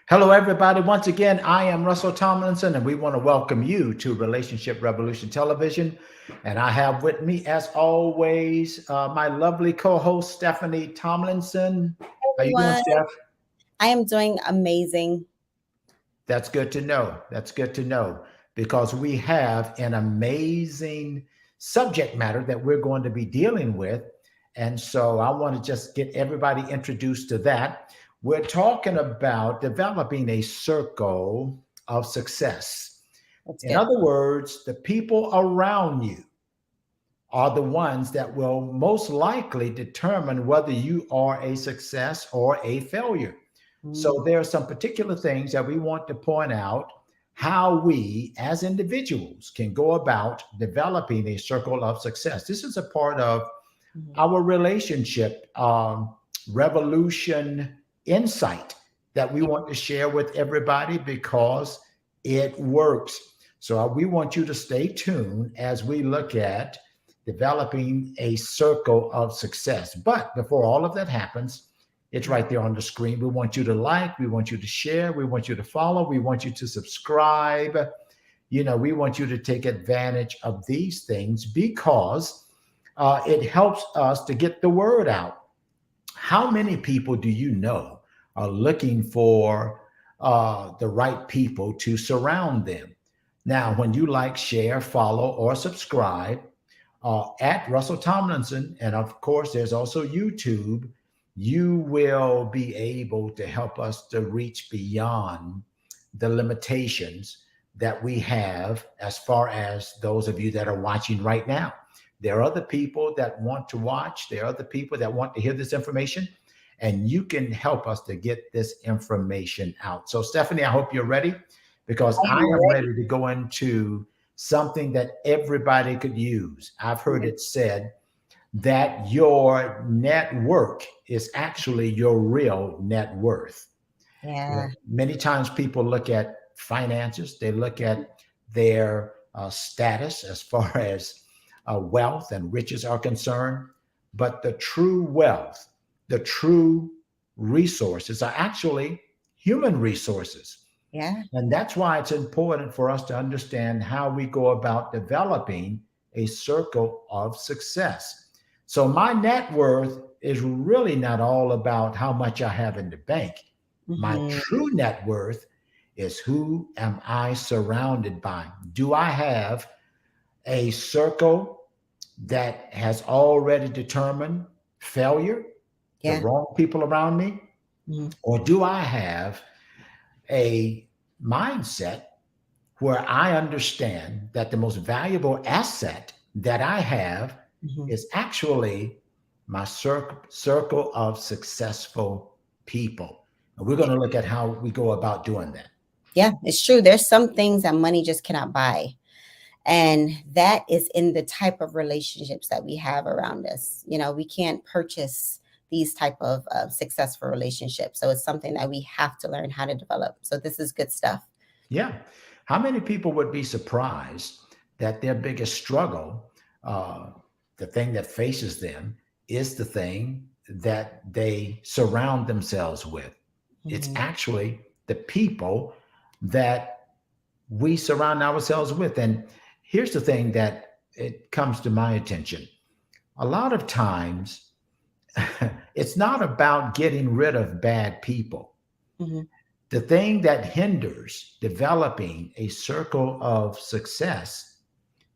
Hello, everybody. Once again, I am Russell Tomlinson, and we want to welcome you to Relationship Revolution Television. And I have with me, as always, my lovely co-host, Stephanie Tomlinson. How you doing, Everyone. Steph? I am doing amazing. That's good to know. That's good to know because we have an amazing subject matter that we're going to be dealing with. And so I want to just get everybody introduced to that. We're talking about developing a circle of success. That's In good. other words, the people around you are the ones that will most likely determine whether you are a success or a failure. So Mm, there are some particular things that we want to point out how we as individuals can go about developing a circle of success. This is a part of mhm. our relationship revolution insight that we Yeah. want to share with everybody because it works. So we want you to stay tuned as we look at developing a circle of success. But before all of that happens, it's right there on the screen. We want you to like, we want you to share, we want you to follow, we want you to subscribe. We want you to take advantage of these things because it helps us to get the word out. How many people do you know are looking for the right people to surround them? Now, when you like, share, follow, or subscribe at Russell Tomlinson, and of course, there's also YouTube, you will be able to help us to reach beyond the limitations that we have as far as those of you that are watching right now. There are other people that want to watch, there are other people that want to hear this information, and you can help us to get this information out. So, Stephanie, I hope you're ready because I I am am ready. ready to go into something that everybody could use. I've heard Mhm. it said that your network is actually your real net worth. Yeah. Many times people look at finances, they look at their status as far as wealth and riches are concerned, but the true wealth, the true resources are actually human resources. Yeah. And that's why it's important for us to understand how we go about developing a circle of success. So, my net worth is really not all about how much I have in the bank. My Hmm. true net worth is who am I surrounded by? Do I have a circle that has already determined failure, the Yeah. wrong people around me? Hmm. Or do I have a mindset where I understand that the most valuable asset that I have Hmm. is actually my circle of successful people? And we're going Yeah. to look at how we go about doing that. Yeah. It's true. There's some things that money just cannot buy. And that is in the type of relationships that we have around us. We can't purchase these type of successful relationships. So it's something that we have to learn how to develop. So this is good stuff. Yeah. How many people would be surprised that their biggest struggle, uh, the thing that faces them, is the thing that they surround themselves with? It's Hmm. actually the people that we surround ourselves with. And here's the thing that it comes to my attention. A lot of times, it's not about getting rid of bad people. Hmm. The thing that hinders developing a circle of success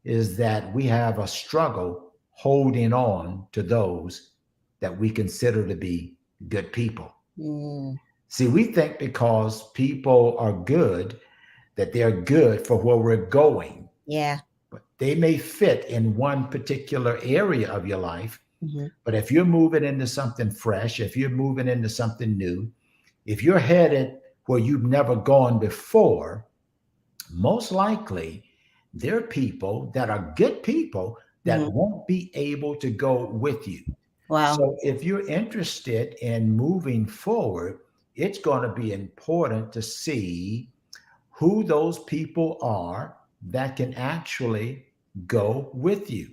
is that we have a struggle holding on to those that we consider to be good people. Mm. See, we think because people are good, that they're good for where we're going, Yeah. but they may fit in one particular area of your life. Hmm. But if you're moving into something fresh, if you're moving into something new, if you're headed where you've never gone before, most likely there are people that are good people that Hmm. won't be able to go with you. Wow. So if you're interested in moving forward, it's going to be important to see who those people are that can actually go with you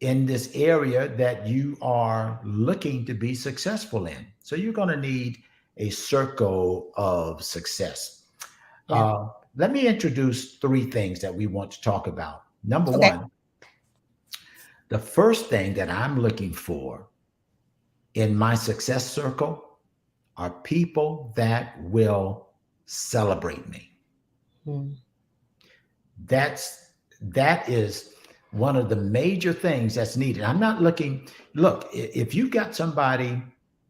in this area that you are looking to be successful in. So you're going to need a circle of success. Yeah. Let me introduce three things that we want to talk about. Number Okay. one, the first thing that I'm looking for in my success circle are people that will celebrate me. Mm. That is one of the major things that's needed. I'm not looking, look, if you got somebody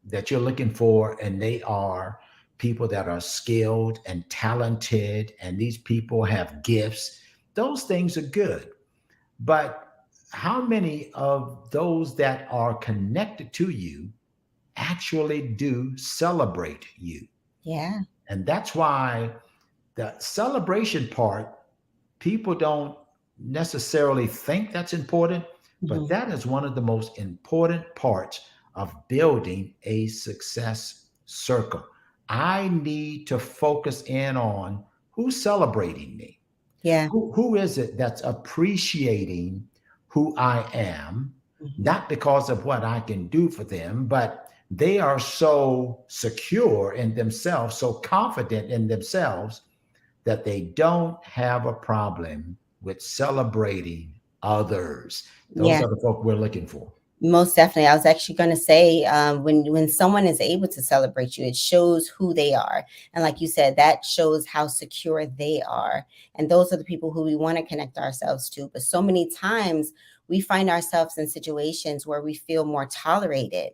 that you're looking for and they are people that are skilled and talented and these people have gifts, those things are good. But how many of those that are connected to you actually do celebrate you? Yeah. And that's why the celebration part, people don't necessarily think that's important, but Mhm. that is one of the most important parts of building a success circle. I need to focus in on who's celebrating me. Yeah. Who is it that's appreciating who I am, Mhm. not because of what I can do for them, but they are so secure in themselves, so confident in themselves that they don't have a problem with celebrating others. Those Yeah. are the folk we're looking for. Most definitely. I was actually going to say, when someone is able to celebrate you, it shows who they are, and like you said, that shows how secure they are. And those are the people who we want to connect ourselves to. But so many times we find ourselves in situations where we feel more tolerated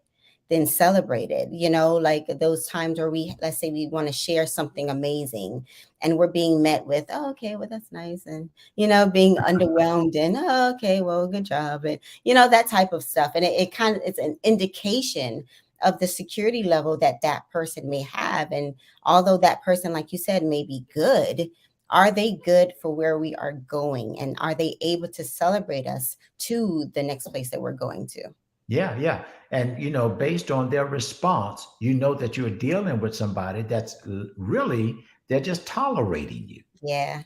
than celebrated. Like those times where let's say we want to share something amazing, and we're being met with, "Oh, okay, well that's nice," and being underwhelmed, and, "Oh, okay, well, good job," and that type of stuff. And it kind of, it's an indication of the security level that that person may have. And although that person, like you said, may be good, are they good for where we are going, and are they able to celebrate us to the next place that we're going to? Yeah, yeah. And, based on their response, you know that you're dealing with somebody that's really, they're just tolerating you. Yeah.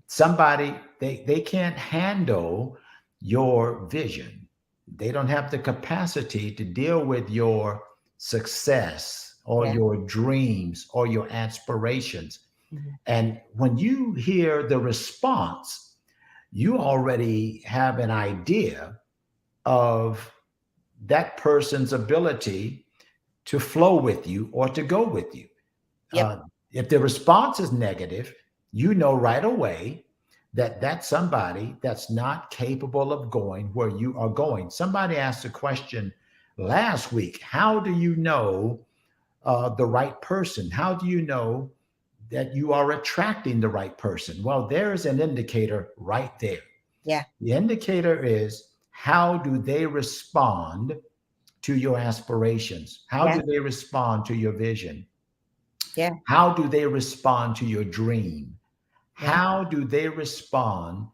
Somebody, they can't handle your vision. They don't have the capacity to deal with your success or Yeah. your dreams or your aspirations. Mhm. And when you hear the response, you already have an idea of that person's ability to flow with you or to go with you. Yep. Uh, if the response is negative, you know right away that that's somebody that's not capable of going where you are going. Somebody asked a question last week: how do you know the right person? How do you know that you are attracting the right person? Well, there's an indicator right there. Yeah. The indicator is, how do they respond to your aspirations? How Yeah. do they respond to your vision? Yeah. How do they respond to your dream? Yeah. How do they respond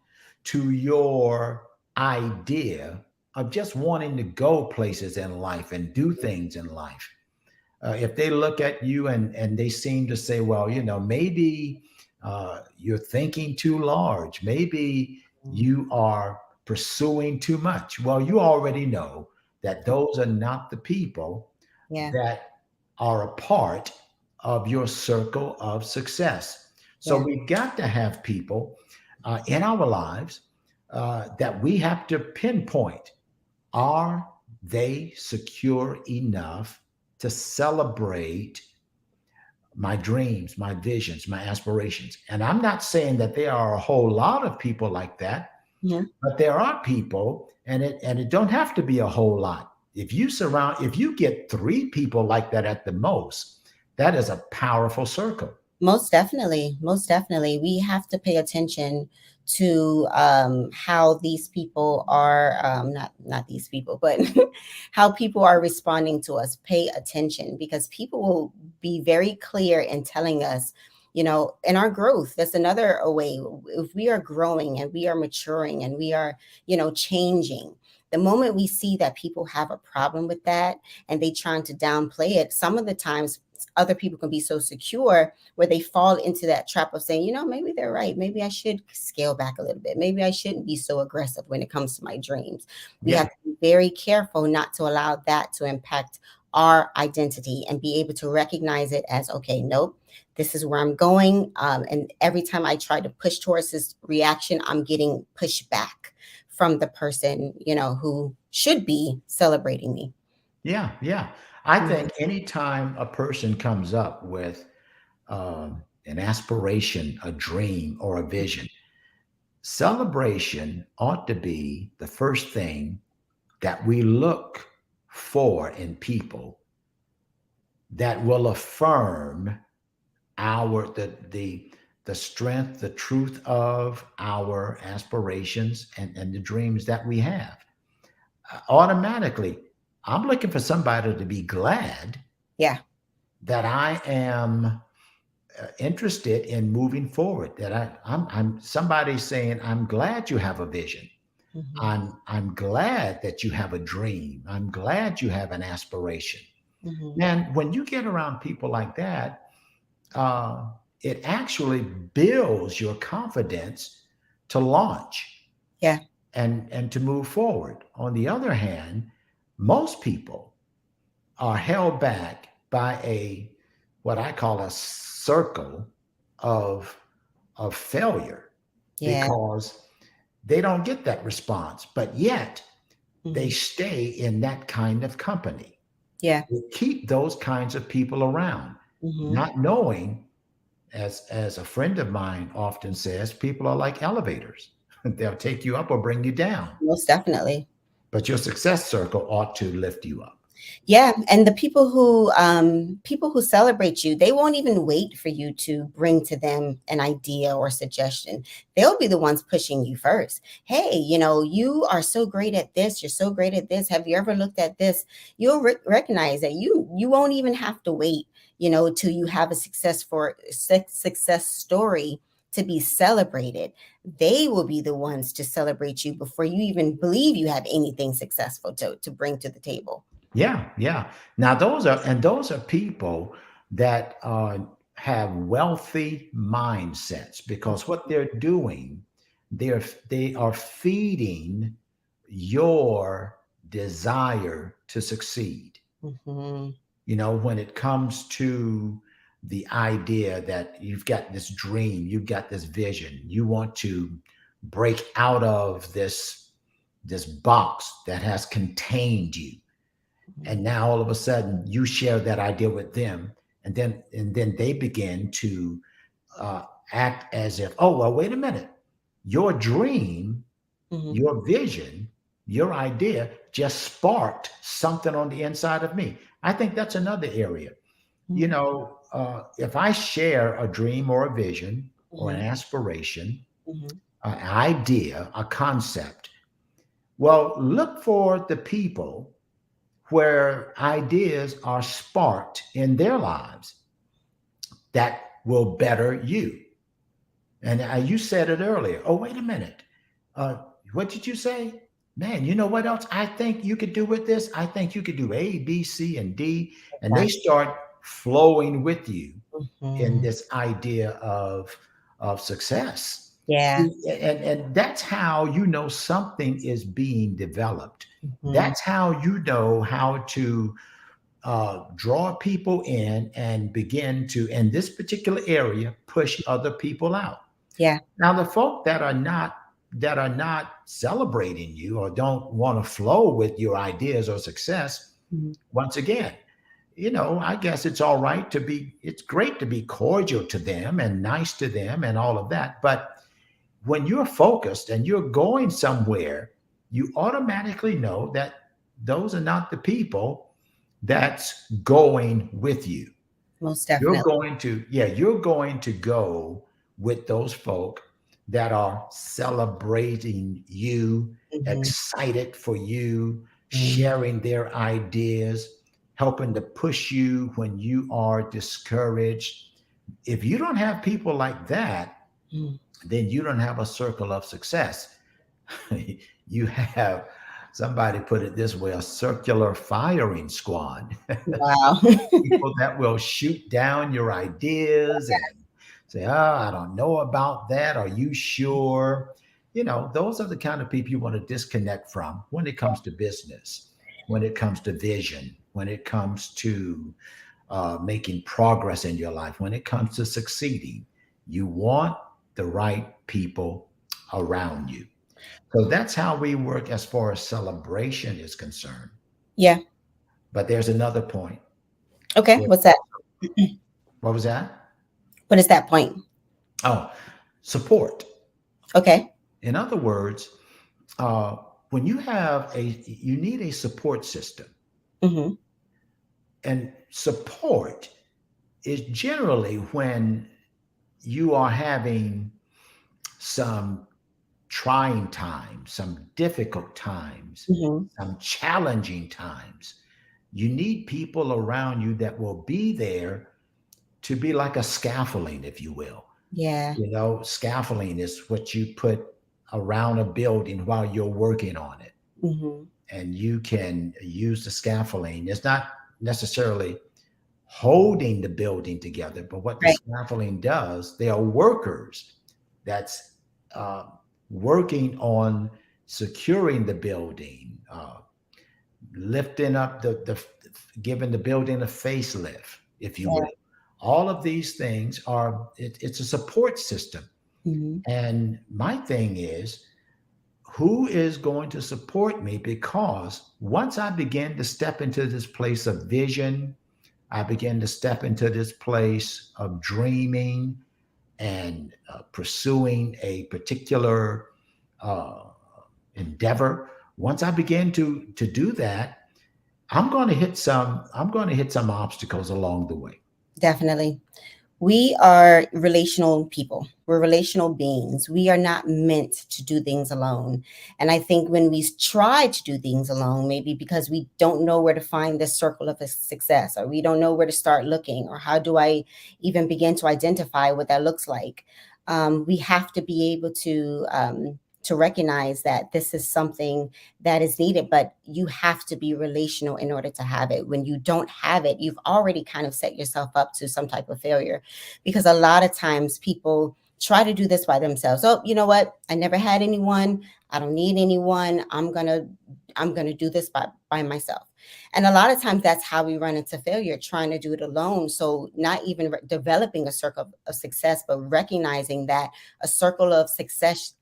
to your idea of just wanting to go places in life and do things in life? If they look at you and they seem to say, well, maybe you're thinking too large, maybe Mhm. you are pursuing too much. Well, you already know that those are not the people Yeah. that are a part of your circle of success. So Yeah. we've got to have people in our lives that we have to pinpoint. Are they secure enough to celebrate my dreams, my visions, my aspirations? And I'm not saying that there are a whole lot of people like that, Mhm. but there are people, and it don't have to be a whole lot. If you get three people like that at the most, that is a powerful circle. Most definitely, most definitely. We have to pay attention to how these people are, not these people, but how people are responding to us. Pay attention, because people will be very clear in telling us, in our growth. That's another way. If we are growing and we are maturing and we are, changing. The moment we see that people have a problem with that and they trying to downplay it, some of the times other people can be so secure where they fall into that trap of saying, maybe they're right. Maybe I should scale back a little bit. Maybe I shouldn't be so aggressive when it comes to my dreams. We Yeah. have to be very careful not to allow that to impact our identity and be able to recognize it as, okay, nope, this is where I'm going. And every time I try to push towards this reaction, I'm getting pushed back from the person, who should be celebrating me. Yeah, yeah. I Mhm. think anytime a person comes up with an aspiration, a dream, or a vision, celebration ought to be the first thing that we look for in people that will affirm our the strength, the truth of our aspirations and the dreams that we have. Automatically, I'm looking for somebody to be glad Yeah. that I am interested in moving forward. That I'm somebody saying, I'm glad you have a vision. Hmm. I'm glad that you have a dream. I'm glad you have an aspiration. Hmm. Man, when you get around people like that, uh, it actually builds your confidence to launch Yeah. and to move forward. On the other hand, most people are held back by a what I call a circle of failure Yeah. because they don't get that response, but yet they Hmm. stay in that kind of company. Yeah. They keep those kinds of people around, Hmm. not knowing, as a friend of mine often says, people are like elevators. They'll take you up or bring you down, Most definitely. but your success circle ought to lift you up. Yeah, and the people who celebrate you, they won't even wait for you to bring to them an idea or suggestion. They'll be the ones pushing you first. Hey, you are so great at this. You're so great at this. Have you ever looked at this? You'll recognize that you won't even have to wait, till you have a success story to be celebrated. They will be the ones to celebrate you before you even believe you have anything successful to bring to the table. Yeah, yeah. Now those are people that have wealthy mindsets because what they're doing, they are feeding your desire to succeed. Mhm. When it comes to the idea that you've got this dream, you've got this vision, you want to break out of this box that has contained you, Mhm. and now all of a sudden you share that idea with them, and then they begin to uh, act as if, oh well, wait a minute, your dream, Mhm. your vision, your idea just sparked something on the inside of me. I think that's another area. Mhm. If I share a dream or a vision or an Mhm. aspiration, Mhm. an idea, a concept, well, look for the people where ideas are sparked in their lives that will better you. And you said it earlier. Oh, wait a minute. Uh, what did you say? Man, you know what else I think you could do with this? I think you could do A, B, C, and D. And they Exactly. start flowing with you in Mhm. this idea of success. Yeah. And that's how you know something is being developed. Mhm. That's how you know how to draw people in and begin to, in this particular area, push other people out. Yeah. Now, the folk that are not celebrating you or don't want to flow with your ideas or success, Mhm. once again, I guess it's great to be cordial to them and nice to them and all of that. But when you're focused and you're going somewhere, you automatically know that those are not the people that's going with you. Most You're definitely. going to, yeah, you're going to go with those folk that are celebrating you, Mhm. excited for you, Mhm. sharing their ideas, helping to push you when you are discouraged. If you don't have people like that, Mhm. then you don't have a circle of success. You have, somebody put it this way, a circular firing squad. Wow. People that will shoot down your ideas and say, oh, I don't know about that. Are you sure? Those are the kind of people you want to disconnect from when it comes to business, when it comes to vision. when it comes to making progress in your life, when it comes to succeeding, you want the right people around you. So that's how we work as far as celebration is concerned. Yeah. But there's another point. Okay. There's What's that? what was that? What is that point? Oh, support. Okay. In other words, uh, when you need a support system, Mm-hmm. and support is generally when you are having some trying times, some difficult times, Mm-hmm. some challenging times. You need people around you that will be there to be like a scaffolding, if you will. Yeah. You know, scaffolding is what you put around a building while you're working on it. Mm-hmm. And you can use the scaffolding. It's not necessarily holding the building together, but what the Right. scaffolding does, they are workers that's uh, working on securing the building, lifting up the giving the building a facelift, if you Yeah. will. All of these things it's a support system. Mm-hmm. And my thing is, who is going to support me? Because once I begin to step into this place of vision, I begin to step into this place of dreaming and pursuing a particular uh, endeavor. Once I begin to do that, I'm going to hit some obstacles along the way. Definitely. We are relational people. We're relational beings. We are not meant to do things alone. And I think when we try to do things alone, maybe because we don't know where to find this circle of success, or we don't know where to start looking, or how do I even begin to identify what that looks like, we have to be able to recognize that this is something that is needed, but you have to be relational in order to have it. When you don't have it, you've already kind of set yourself up to some type of failure, because a lot of times people try to do this by themselves. Oh, you know what? I never had anyone. I don't need anyone. I'm gonna do this by myself. And a lot of times that's how we run into failure, trying to do it alone. So not even developing a circle of success, but recognizing that a circle of success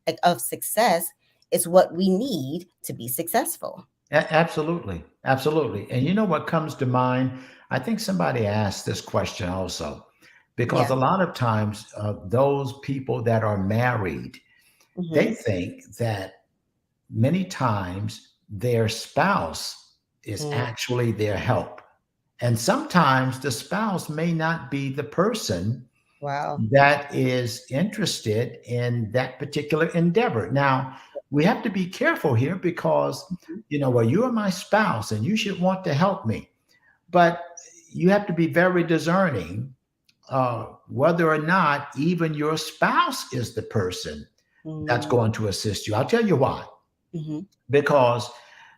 is what we need to be successful. Absolutely, absolutely. And you know what comes to mind? I think somebody asked this question also, because Yeah. a lot of times those people that are married, they Hmm. think that many times their spouse is actually their help. And sometimes the spouse may not be the person Wow. that is interested in that particular endeavor. Now, we have to be careful here because, Mhm. well, you are my spouse and you should want to help me. But you have to be very discerning whether or not even your spouse is the person that's Mm. going to assist you. I'll tell you why. Mhm. Because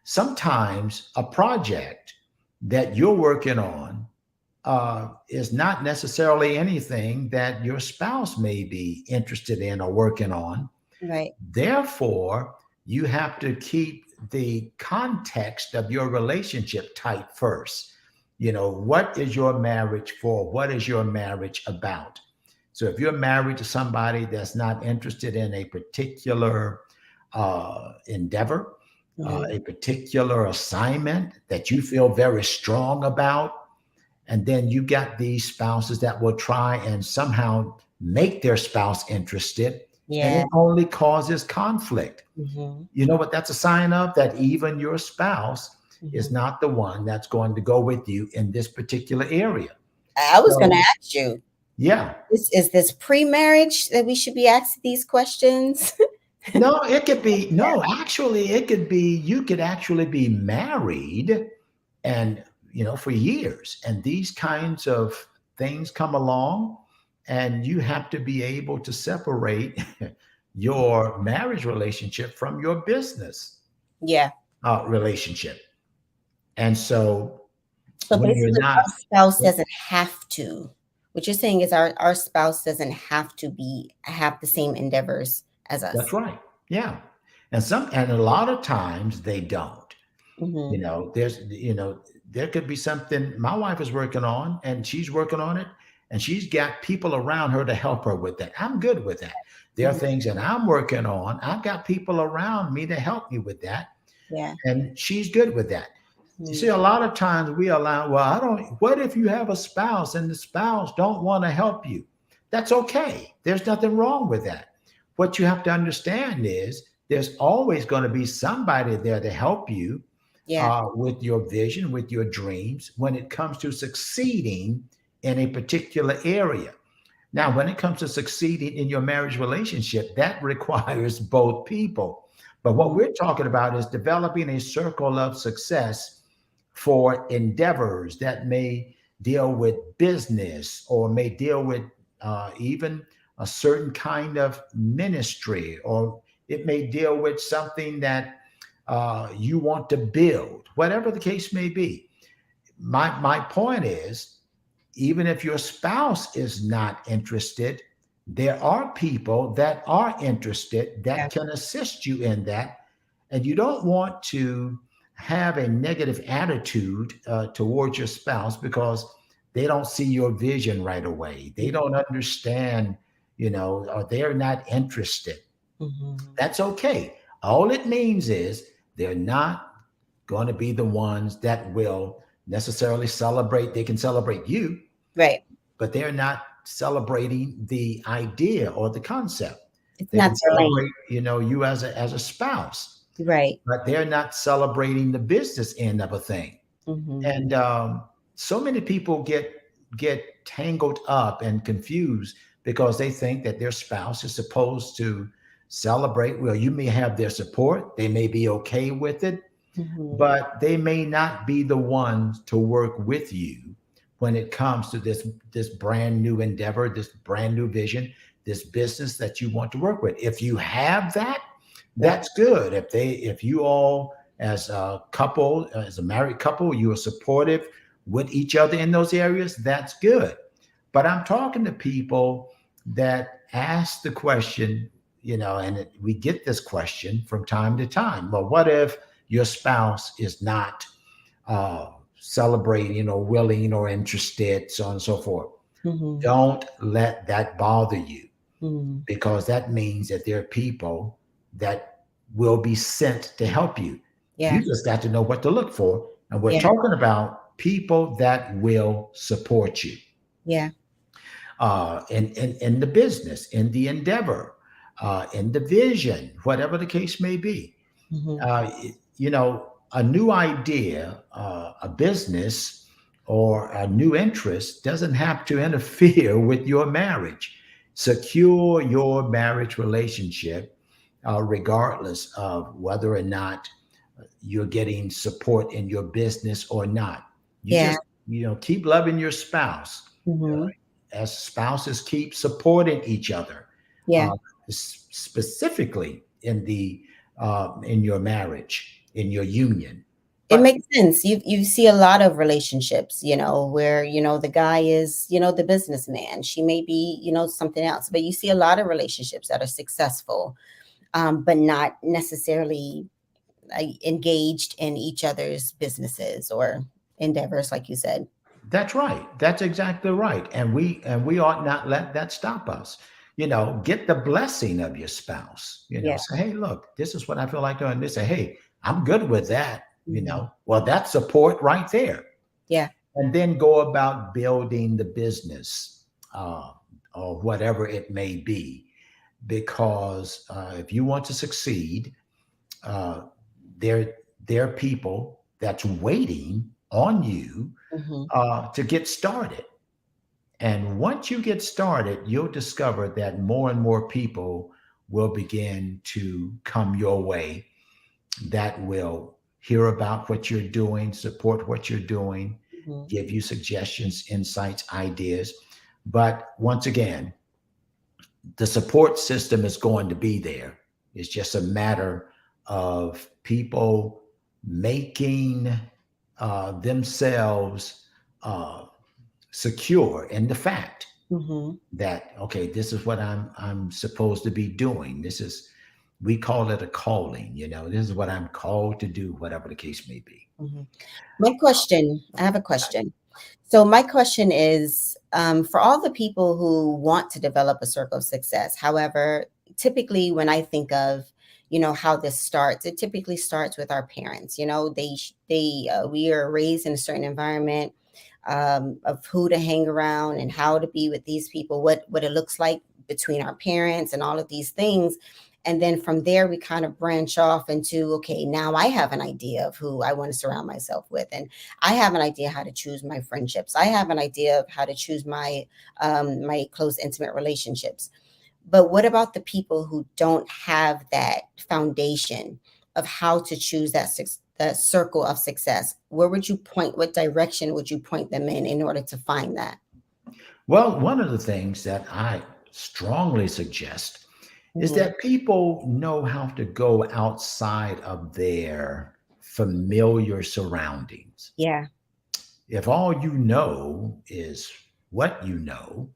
sometimes a project that you're working on is not necessarily anything that your spouse may be interested in or working on. Right. Therefore, you have to keep the context of your relationship tight first. What is your marriage for? What is your marriage about? So if you're married to somebody that's not interested in a particular endeavor, Mhm. a particular assignment that you feel very strong about, and then you got these spouses that will try and somehow make their spouse interested, and Yeah. it only causes conflict. Mhm. You know what that's a sign of? That even your spouse is Mhm. not the one that's going to go with you in this particular area. I was going to So, ask you, yeah. is this pre-marriage that we should be asking these questions? No, it could be, no, actually, it could be, you could actually be married and for years, and these kinds of things come along, and you have to be able to separate your marriage relationship from your business Yeah. relationship. And so So when you're basically, not, our spouse doesn't have to. What you're saying is our spouse doesn't have to have the same endeavors as that's us. right, yeah. And a lot of times they don't. Hmm. There's there could be something my wife is working on, and she's working on it, and she's got people around her to help her with that. I'm good with that. There are Mhm. things that I'm working on. I've got people around me to help me with that, Yeah. and she's good with that. You see, Mhm. a lot of times we allow, well, I don't, what if you have a spouse and the spouse don't want to help you? That's okay. There's nothing wrong with that. What you have to understand is there's always going to be somebody there to help you Yeah. with your vision, with your dreams, when it comes to succeeding in a particular area. Now, when it comes to succeeding in your marriage relationship, that requires both people. But what Mhm. we're talking about is developing a circle of success for endeavors that may deal with business or may deal with even a certain kind of ministry, or it may deal with something that you want to build, whatever the case may be. My point is, even if your spouse is not interested, there are people that are interested Yeah. that can assist you in that. And you don't want to have a negative attitude towards your spouse because they don't see your vision right away. They Mhm. don't understand, or they're not interested. Mhm. That's okay. All it means is they're not going to be the ones that will necessarily celebrate. They can celebrate you, Right. but they're not celebrating the idea or the concept. It's They not can their lane. celebrate, you as a spouse, Right. but they're not celebrating the business end of a thing. Mhm. And so many people get tangled up and confused because they think that their spouse is supposed to celebrate. Well, you may have their support, they may be okay with it, Mhm. but they may not be the ones to work with you when it comes to this brand new endeavor, this brand new vision, this business that you want to work with. If you have that, Yeah. that's good. If you all as a couple, as a married couple, you are supportive with each other in those areas, that's good. But I'm talking to people that ask the question, and we get this question from time to time. Well, what if your spouse is not celebrating or willing or interested, so on and so forth? Mhm. Don't let that bother you, Mhm. because that means that there are people that will be sent to help you. You Yeah. just got to know what to look for. And we're Yeah. talking about people that will support you Yeah. in the business, in the endeavor, in the vision, whatever the case may be. Mhm. uh, a new idea, a business, or a new interest doesn't have to interfere with your marriage. Secure your marriage relationship, regardless of whether or not you're getting support in your business or not. You Yeah. just, keep loving your spouse. Mhm. As spouses, keep supporting each other, Yeah. uh, specifically in your marriage, in your union. It But makes sense. You see a lot of relationships, where, the guy is, the businessman. She may be, something else, but you see a lot of relationships that are successful, but not necessarily engaged in each other's businesses or endeavors, like you said. that's right. That's exactly right. And we ought not let that stop us. Get the blessing of your spouse. Yeah. Say, hey, look, this is what I feel like doing. They say, hey, I'm good with that. Mhm. Well, that's support right there. Yeah. And then go about building the business, uh, or whatever it may be. Because if you want to succeed, uh, there there are people that's waiting on you Mhm. to get started. And once you get started, you'll discover that more and more people will begin to come your way that will hear about what you're doing, support what you're doing, Mhm. give you suggestions, insights, ideas. But once again, the support system is going to be there. It's just a matter of people making themselves uh, secure in the fact Mhm. that, okay, this is what I'm supposed to be doing. This is we call it a calling. This is what I'm called to do, whatever the case may be. Mhm. My question, I have a question. So my question is, for all the people who want to develop a circle of success, however, typically when I think of, how this starts, it typically starts with our parents. We are raised in a certain environment, of who to hang around and how to be with these people, what it looks like between our parents and all of these things. And then from there, we kind of branch off into, okay, now I have an idea of who I want to surround myself with. And I have an idea how to choose my friendships. I have an idea of how to choose my close, intimate relationships. But what about the people who don't have that foundation of how to choose that circle of success? Where would you point? What direction would you point them in order to find that? Well, one of the things that I strongly suggest is Hmm. that people know how to go outside of their familiar surroundings. Yeah. If all you know is what you know,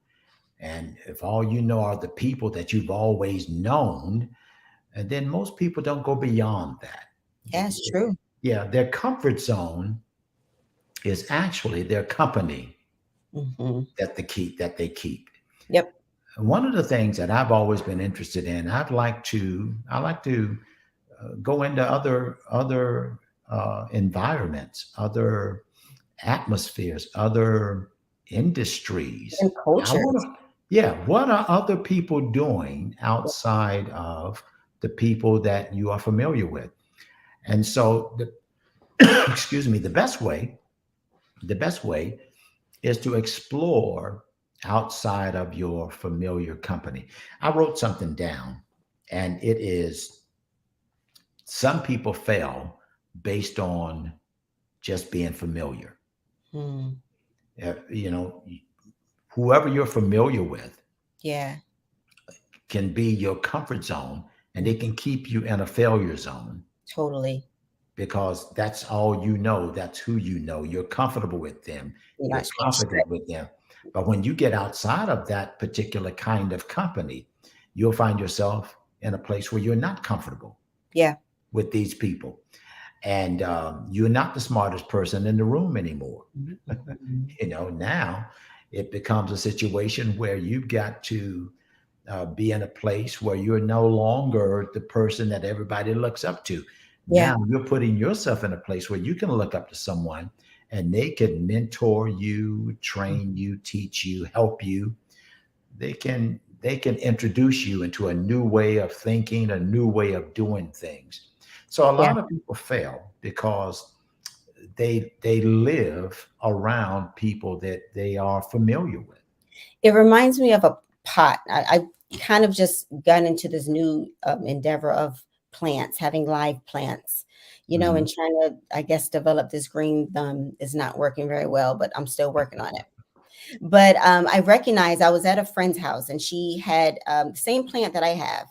and if all you know are the people that you've always known, and then most people don't go beyond that. Yeah, it's true. Yeah, their comfort zone is actually their company Hmm. that they keep. Yep. One of the things that I've always been interested in, I like to go into other environments, other atmospheres, other industries. And I want cultures. to, yeah, what are other people doing outside of the people that you are familiar with? And so, excuse me, the best way is to explore outside of your familiar company. I wrote something down, and it is some people fail based on just being familiar. Hmm. Uh, You know, whoever you're familiar with Yeah. can be your comfort zone, and it can keep you in a failure zone Totally. because that's all you know. That's who you know. You're comfortable with them. You're You're not being confident strict. with them. But when you get outside of that particular kind of company, you'll find yourself in a place where you're not comfortable Yeah. with these people. And you're not the smartest person in the room anymore. Mhm. Now it becomes a situation where you've got to be in a place where you're no longer the person that everybody looks up to. Yeah. Now you're putting yourself in a place where you can look up to someone and they can mentor you, train you, teach you, help you. They can introduce you into a new way of thinking, a new way of doing things. So a Yeah. lot of people fail because they live around people that they are familiar with. It reminds me of a pot. I kind of just got into this new endeavor of plants, having live plants, Mhm. and trying to, I guess, develop this green thumb is not working very well, but I'm still working on it. But I recognized I was at a friend's house and she had the same plant that I have.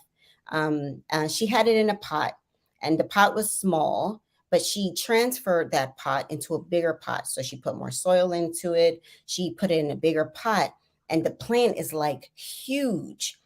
She had it in a pot, and the pot was small, but she transferred that pot into a bigger pot. So she put more soil into it. She put it in a bigger pot, and the plant is like huge.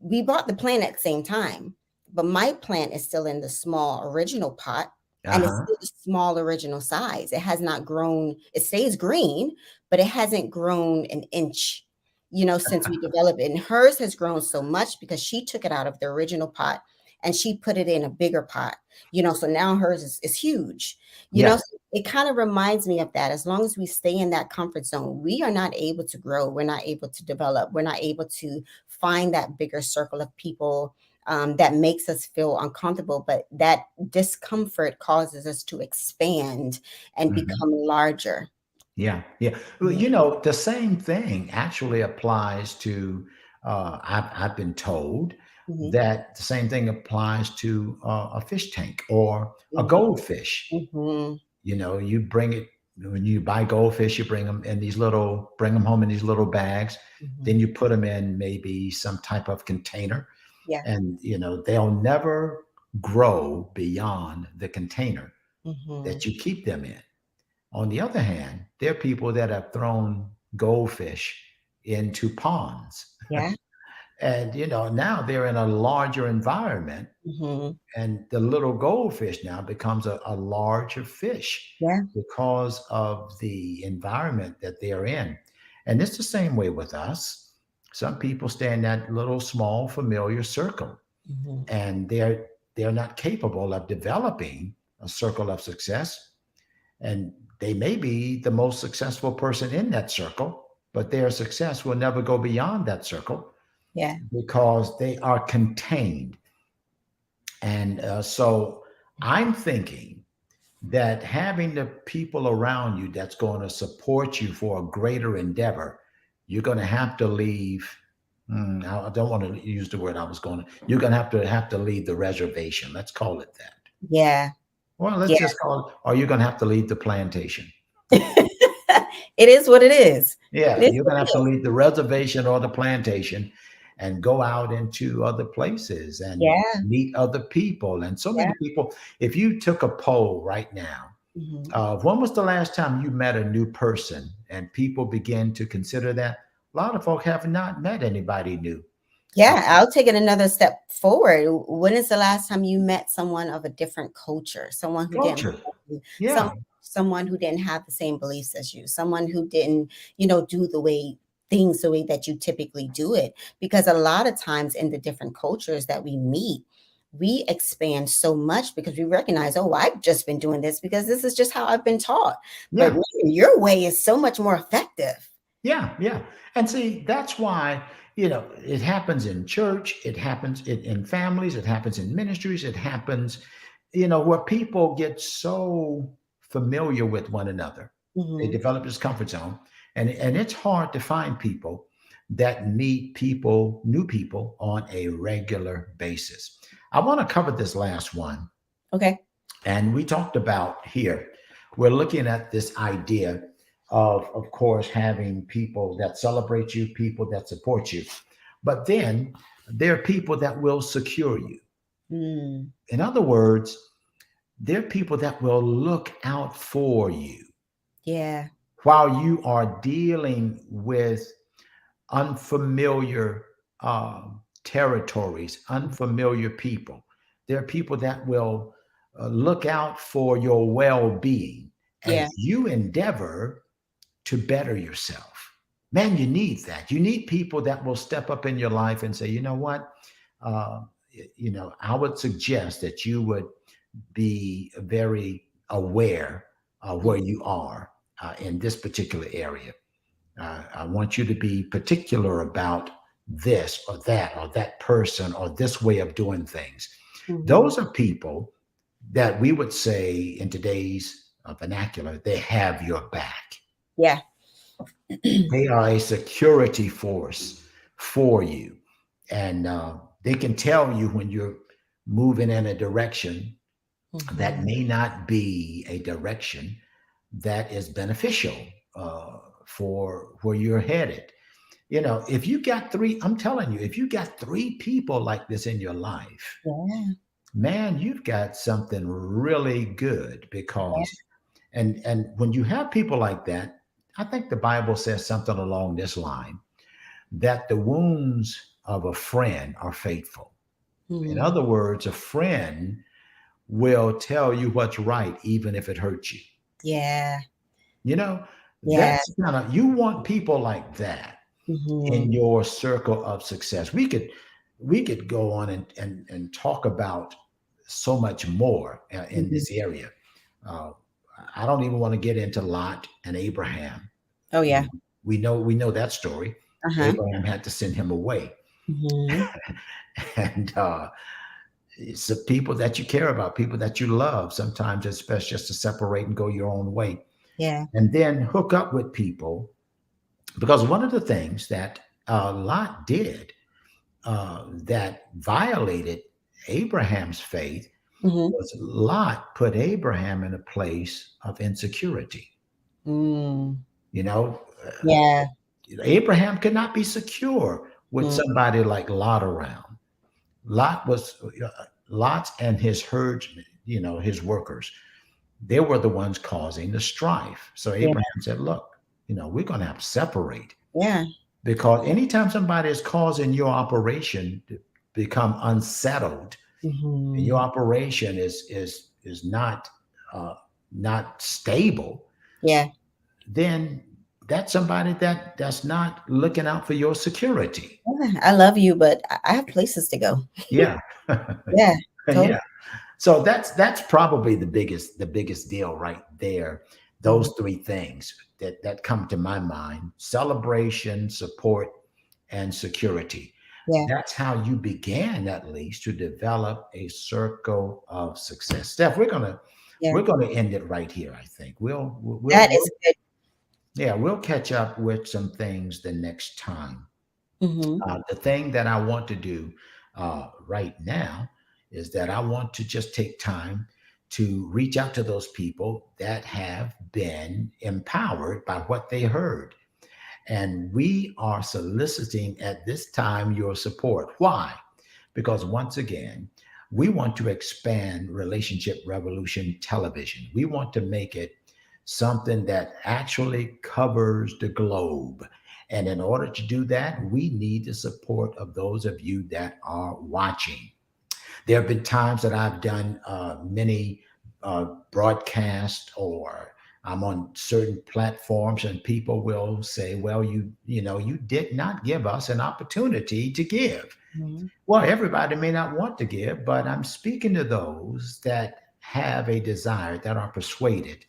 We bought the plant at the same time, but my plant is still in the small original pot, and it's Uh-huh. still the small original size. It has not grown. It stays green, but it hasn't grown an inch, since we developed it. And hers has grown so much because she took it out of the original pot and she put it in a bigger pot, so now hers is huge, Yeah. so it kind of reminds me of that. As long as we stay in that comfort zone, we are not able to grow. We're not able to develop. We're not able to find that bigger circle of people that makes us feel uncomfortable, but that discomfort causes us to expand and Mhm. become larger. Yeah, yeah. Well, Mhm. the same thing actually applies to. I've been told Mhm. that the same thing applies to a fish tank or a Mhm. goldfish. Mhm. You bring it when you buy goldfish. You bring them home in these little bags. Then Mhm. you put them in maybe some type of container, Yeah. and they'll never grow beyond the container Mhm. that you keep them in. On the other hand, there are people that have thrown goldfish into ponds, Yeah. And now they're in a larger environment, Hmm. and the little goldfish now becomes a larger fish Yeah. because of the environment that they're in. And it's the same way with us. Some people stay in that little small familiar circle, Hmm. and they're not capable of developing a circle of success. And they may be the most successful person in that circle, but their success will never go beyond that circle Yeah. because they are contained. And so I'm thinking that having the people around you that's going to support you for a greater endeavor, you're going to have to leave. I don't want to use the word I was going to. You're going to have to leave the reservation. Let's call it that. Yeah. Well, let's Yeah. just call it. Or you're going to have to leave the plantation. It is what it is. It Yeah, is you're what going to have it to is. leave the reservation or the plantation and go out into other places and Yeah. meet other people. And so Yeah. many people, if you took a poll right now, Hmm. when was the last time you met a new person and people begin to consider that? A lot of folk have not met anybody new. Uh, Yeah, I'll take it another step forward. When is the last time you met someone of a different culture? Someone who didn't Culture. look like you, Yeah. someone who didn't have the same beliefs as you, someone who didn't, do the way that you typically do it. Because a lot of times in the different cultures that we meet, we expand so much because we recognize, oh, I've just been doing this because this is just how I've been taught. But Yeah. man, your way is so much more effective. Yeah, yeah. And see, that's why, it happens in church, it happens in families, it happens in ministries, it happens, where people get so familiar with one another. They Hmm. develop this comfort zone. And it's hard to find people that meet people, new people, on a regular basis. I want to cover this last one. Okay. And we talked about here, we're looking at this idea of course, having people that celebrate you, people that support you. But then there are people that will secure you. Mm, In other words, there are people that will look out for you yeah. while you are dealing with unfamiliar territories, unfamiliar people. There are people that will look out for your well being Yeah. as you endeavor to better yourself. Man, you need that. You need people that will step up in your life and say, you know what? Uh, I would suggest that you would be very aware of where you are in this particular area. I want you to be particular about this or that person or this way of doing things. Mhm. Those are people that we would say in today's vernacular, they have your back. Yeah. They are a security force for you. And they can tell you when you're moving in a direction that Mhm. may not be a direction that is beneficial uh, for where you're headed. If you got three, I'm telling you, if you got three people like this in your life, Yeah. man, you've got something really good Yeah. because, and when you have people like that, I think the Bible says something along this line that the wounds of a friend are faithful. In Mhm. other words, a friend will tell you what's right, even if it hurts you. Yeah. You know, Yeah. that's kind of, you want people like that in Mhm. your circle of success. We could go on and talk about so much more in Mhm. this area. Uh, I don't even want to get into Lot and Abraham. Oh, You yeah. know, we know that story. Uh-huh. Abraham had to send him away, Mhm. and it's the people that you care about, people that you love. Sometimes it's best just to separate and go your own way, Yeah. and then hook up with people. Because one of the things that Lot did that violated Abraham's faith Mhm. was Lot put Abraham in a place of insecurity. Mm. You know, Yeah. Abraham could not be secure with Mm. somebody like Lot around. Lot was Lot and his herdsmen, his workers. They were the ones causing the strife. So Yeah. Abraham said, "Look, we're going to have to separate." Yeah. because anytime somebody is causing your operation to become unsettled, and your Mhm. operation is uh, not stable, Yeah. then that's somebody that's not looking out for your security. Yeah, I love you, but I have places to go. Yeah. Yeah, Yeah. totally. So that's probably the biggest deal right there. Mhm. Those three things that come to my mind: celebration, support, and security. Yeah, That's how you began, at least, to develop a circle of success. Steph, we're gonna yeah. we're gonna end it right here. I think That is good. yeah, we'll catch up with some things the next time. Mhm. The thing that I want to do right now is that I want to just take time to reach out to those people that have been empowered by what they heard. And we are soliciting at this time your support. Why? Because once again, we want to expand Relationship Revolution Television. We want to make it something that actually covers the globe. And in order to do that, we need the support of those of you that are watching. There have been times that I've done many broadcasts, or I'm on certain platforms, and people will say, "Well, you did not give us an opportunity to give." Mhm. Well, everybody may not want to give, but I'm speaking to those that have a desire, that are persuaded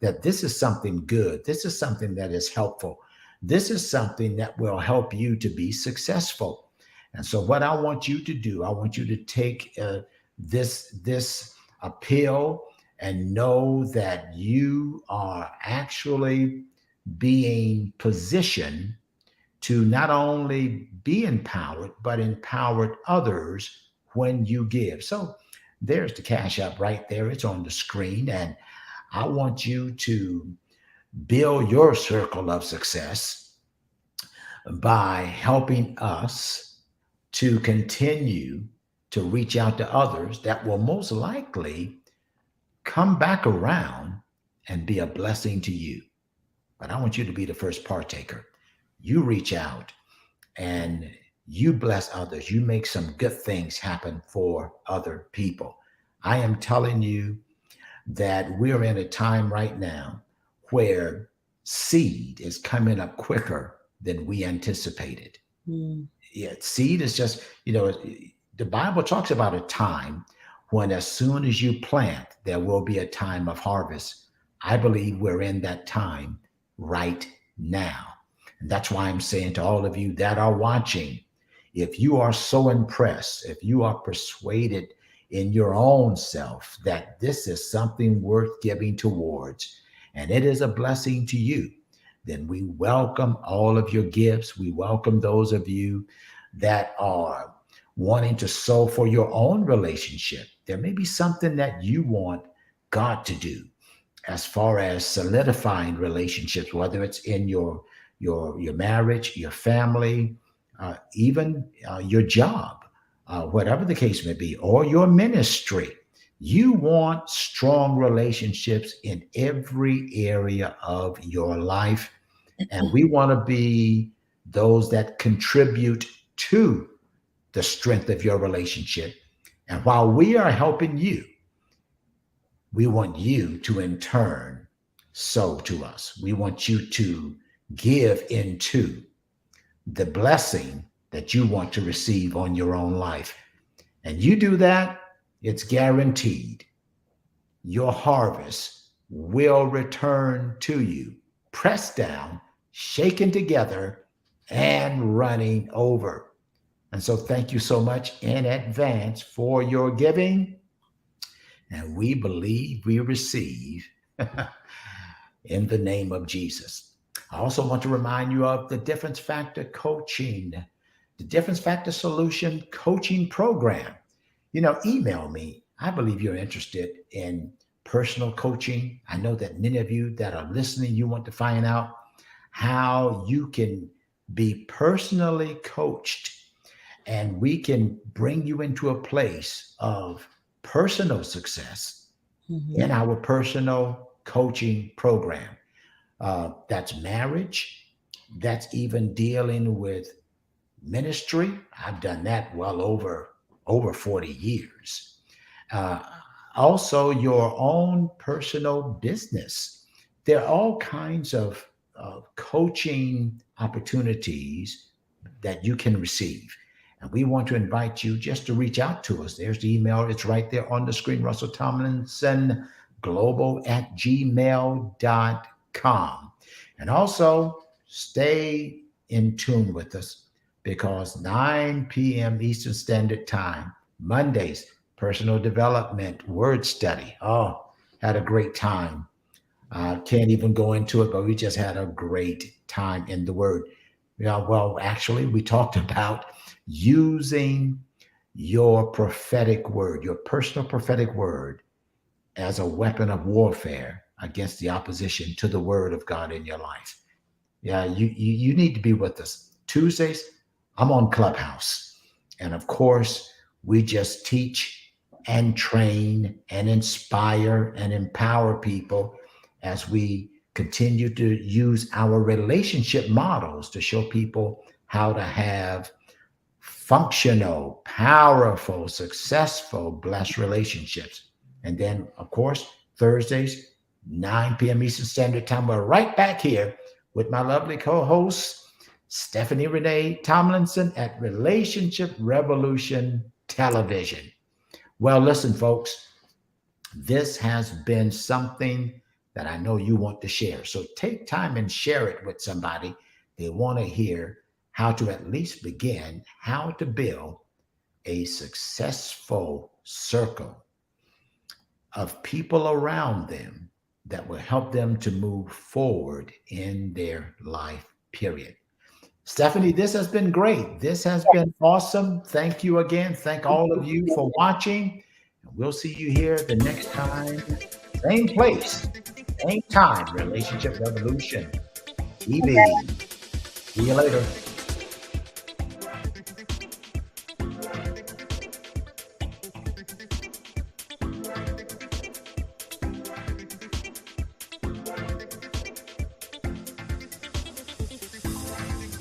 that this is something good. This is something that is helpful. This is something that will help you to be successful. And so, what I want you to do, I want you to take this appeal and know that you are actually being positioned to not only be empowered, but empowered others when you give. So there's the Cash App right there. It's on the screen. And I want you to build your circle of success by helping us to continue to reach out to others that will most likely come back around and be a blessing to you. But I want you to be the first partaker. You reach out and you bless others. You make some good things happen for other people. I am telling you that we're in a time right now where seed is coming up quicker than we anticipated. Mm. Yeah, seed is just, the Bible talks about a time when, as soon as you plant, there will be a time of harvest. I believe we're in that time right now. And that's why I'm saying to all of you that are watching, if you are so impressed, if you are persuaded in your own self that this is something worth giving towards, and it is a blessing to you, then we welcome all of your gifts. We welcome those of you that are wanting to sow for your own relationship. There may be something that you want God to do as far as solidifying relationships, whether it's in your marriage, your family, even your job, whatever the case may be, or your ministry. You want strong relationships in every area of your life, and we want to be those that contribute to the strength of your relationship. And while we are helping you, we want you to, in turn, sow to us. We want you to give into the blessing that you want to receive on your own life. And you do that, it's guaranteed your harvest will return to you, pressed down, shaken together, and running over. And so, thank you so much in advance for your giving. And we believe we receive in the name of Jesus. I also want to remind you of the Difference Factor Coaching, the Difference Factor Solution Coaching Program. Email me. I believe you're interested in personal coaching. I know that many of you that are listening, you want to find out how you can be personally coached, and we can bring you into a place of personal success in Mhm. our personal coaching program. That's marriage, That's even dealing with ministry. I've done that well over 40 years. Uh, Also, your own personal business. There are all kinds of coaching opportunities that you can receive. And we want to invite you just to reach out to us. There's the email. It's right there on the screen, Russell Tomlinson global at gmail.com. And also stay in tune with us because 9 p.m. Eastern Standard Time, Mondays, personal development, word study. Oh, had a great time. Can't even go into it, but we just had a great time in the word. Yeah, well, actually, we talked about using your prophetic word, your personal prophetic word, as a weapon of warfare against the opposition to the word of God in your life. Yeah, you need to be with us. Tuesdays, I'm on Clubhouse. And of course, we just teach and train and inspire and empower people as we continue to use our relationship models to show people how to have functional, powerful, successful, blessed relationships. And then, of course, Thursdays, 9 p.m. Eastern Standard Time, we're right back here with my lovely co-host, Stephanie Renee Tomlinson at Relationship Revolution Television. Well, listen, folks, this has been something that I know you want to share. So take time and share it with somebody. They want to hear how to at least begin, how to build a successful circle of people around them that will help them to move forward in their life, period. Stephanie, this has been great. This has been awesome. Thank you again. Thank all of you for watching. We'll see you here the next time. Same place, same time. Relationship Revolution TV. See you later.